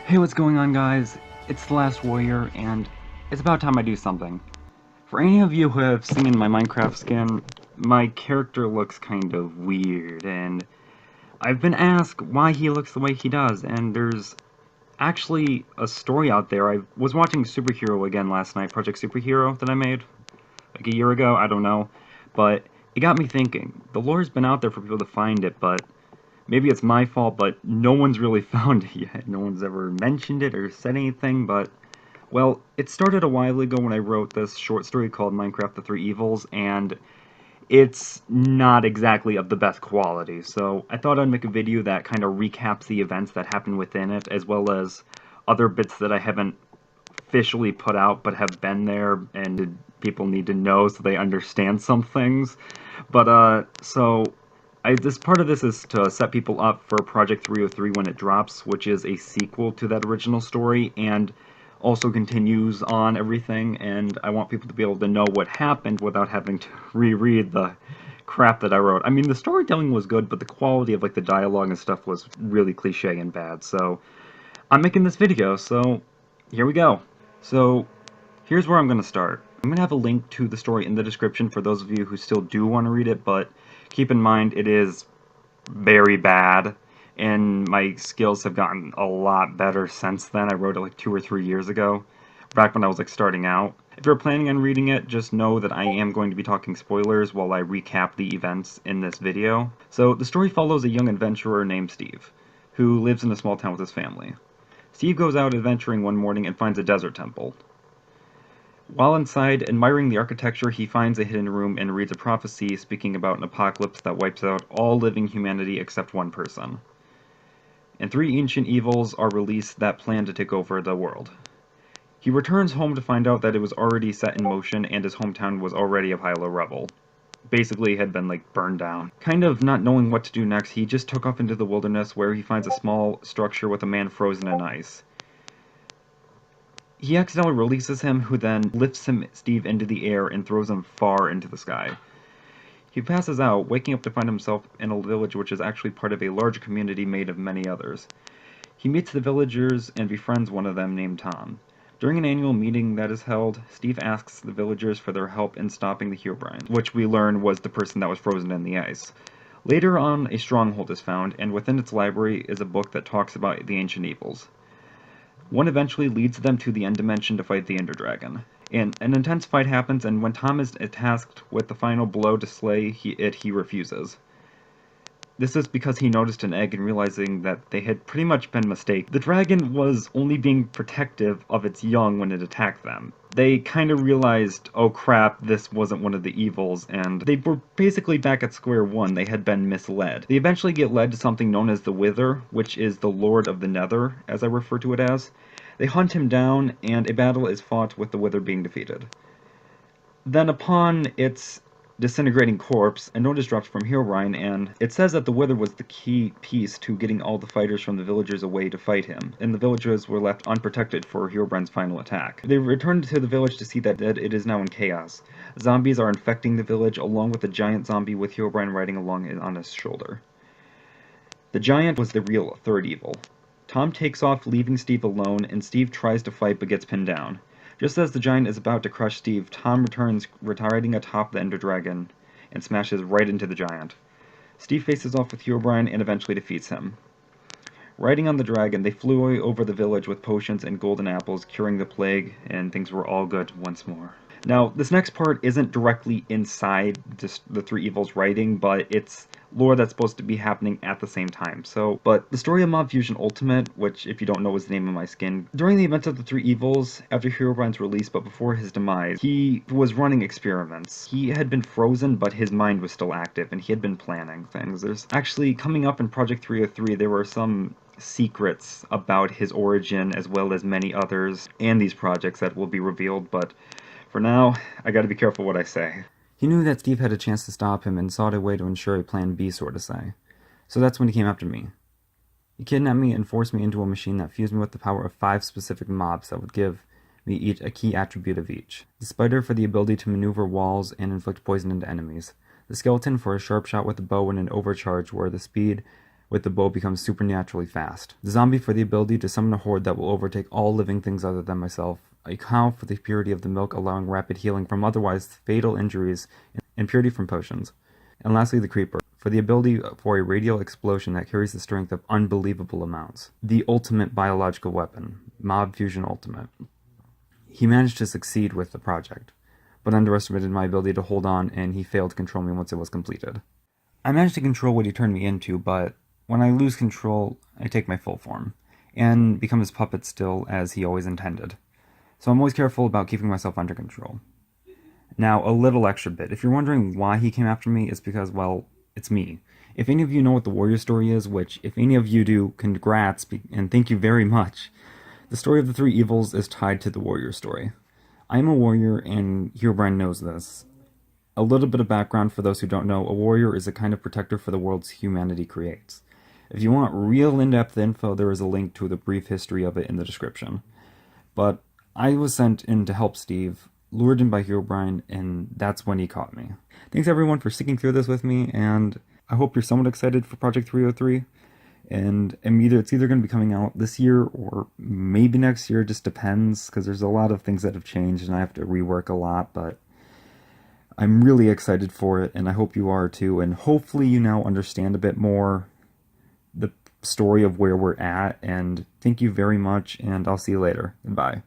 Hey, what's going on, guys? It's TheLastWarrior, and it's about time I do something. For any of you who have seen my Minecraft skin, my character looks kind of weird, and I've been asked why he looks the way he does, and there's actually a story out there. I was watching Superhero again last night, Project Superhero, that I made, like a year ago, I don't know, but it got me thinking. The lore's been out there for people to find it, but maybe it's my fault, but no one's really found it yet. No one's ever mentioned it or said anything, but, well, it started a while ago when I wrote this short story called Minecraft the Three Evils, and it's not exactly of the best quality, so I thought I'd make a video that kind of recaps the events that happened within it, as well as other bits that I haven't officially put out but have been there and people need to know so they understand some things. But, this part of this is to set people up for Project 303 when it drops, which is a sequel to that original story, and also continues on everything, and I want people to be able to know what happened without having to reread the crap that I wrote. I mean, the storytelling was good, but the quality of, like, the dialogue and stuff was really cliche and bad, so I'm making this video, so here we go. So, here's where I'm going to start. I'm going to have a link to the story in the description for those of you who still do want to read it, but keep in mind it is very bad, and my skills have gotten a lot better since then. I wrote it like 2 or 3 years ago, back when I was like starting out. If you're planning on reading it, just know that I am going to be talking spoilers while I recap the events in this video. So, the story follows a young adventurer named Steve, who lives in a small town with his family. Steve goes out adventuring one morning and finds a desert temple. While inside, admiring the architecture, he finds a hidden room and reads a prophecy speaking about an apocalypse that wipes out all living humanity except one person. And 3 ancient evils are released that plan to take over the world. He returns home to find out that it was already set in motion and his hometown was already a pile of rubble. Basically had been, like, burned down. Kind of not knowing what to do next, he just took off into the wilderness where he finds a small structure with a man frozen in ice. He accidentally releases him, who then lifts Steve into the air and throws him far into the sky. He passes out, waking up to find himself in a village which is actually part of a large community made of many others. He meets the villagers and befriends one of them named Tom. During an annual meeting that is held, Steve asks the villagers for their help in stopping the Herobrine, which we learn was the person that was frozen in the ice. Later on, a stronghold is found, and within its library is a book that talks about the ancient evils. One eventually leads them to the End Dimension to fight the Ender Dragon. And an intense fight happens, and when Tom is tasked with the final blow to slay he refuses. This is because he noticed an egg and realizing that they had pretty much been mistaken. The dragon was only being protective of its young when it attacked them. They kind of realized, oh crap, this wasn't one of the evils, and they were basically back at square one. They had been misled. They eventually get led to something known as the Wither, which is the Lord of the Nether, as I refer to it as. They hunt him down, and a battle is fought with the Wither being defeated. Then upon its disintegrating corpse, a notice drops from Herobrine, and it says that the Wither was the key piece to getting all the fighters from the villagers away to fight him, and the villagers were left unprotected for Herobrine's final attack. They return to the village to see that it is now in chaos. Zombies are infecting the village, along with a giant zombie with Herobrine riding along on his shoulder. The giant was the real third evil. Tom takes off, leaving Steve alone, and Steve tries to fight but gets pinned down. Just as the giant is about to crush Steve, Tom returns, riding atop the Ender Dragon, and smashes right into the giant. Steve faces off with Herobrine and eventually defeats him. Riding on the dragon, they flew over the village with potions and golden apples, curing the plague, and things were all good once more. Now, this next part isn't directly inside just the 3 evils writing, but it's lore that's supposed to be happening at the same time. But the story of MobFusionUltimate, which, if you don't know, is the name of my skin, during the events of the 3 evils, after Herobrine's release, but before his demise, he was running experiments. He had been frozen, but his mind was still active, and he had been planning things. There's actually, coming up in Project 303, there were some secrets about his origin, as well as many others, and these projects that will be revealed, but for now, I gotta be careful what I say. He knew that Steve had a chance to stop him and sought a way to ensure a plan B, so to say. So that's when he came after me. He kidnapped me and forced me into a machine that fused me with the power of 5 specific mobs that would give me each a key attribute of each. The spider for the ability to maneuver walls and inflict poison into enemies. The skeleton for a sharp shot with a bow and an overcharge where the speed with the bow becomes supernaturally fast. The zombie for the ability to summon a horde that will overtake all living things other than myself. A cow for the purity of the milk, allowing rapid healing from otherwise fatal injuries, and purity from potions. And lastly, the creeper, for the ability for a radial explosion that carries the strength of unbelievable amounts. The ultimate biological weapon, MobFusionUltimate. He managed to succeed with the project, but underestimated my ability to hold on, and he failed to control me once it was completed. I managed to control what he turned me into, but when I lose control, I take my full form, and become his puppet still, as he always intended. So I'm always careful about keeping myself under control. Now, a little extra bit. If you're wondering why he came after me, it's because, well, it's me. If any of you know what the Warrior story is, which, if any of you do, congrats, and thank you very much. The story of the three evils is tied to the Warrior story. I am a warrior, and Herobrine knows this. A little bit of background for those who don't know, a warrior is a kind of protector for the worlds humanity creates. If you want real in-depth info, there is a link to the brief history of it in the description. But I was sent in to help Steve, lured in by Herobrine, and that's when he caught me. Thanks everyone for sticking through this with me, and I hope you're somewhat excited for Project 303. And it's either going to be coming out this year or maybe next year, just depends, because there's a lot of things that have changed and I have to rework a lot, but I'm really excited for it, and I hope you are too, and hopefully you now understand a bit more the story of where we're at, and thank you very much, and I'll see you later. Bye.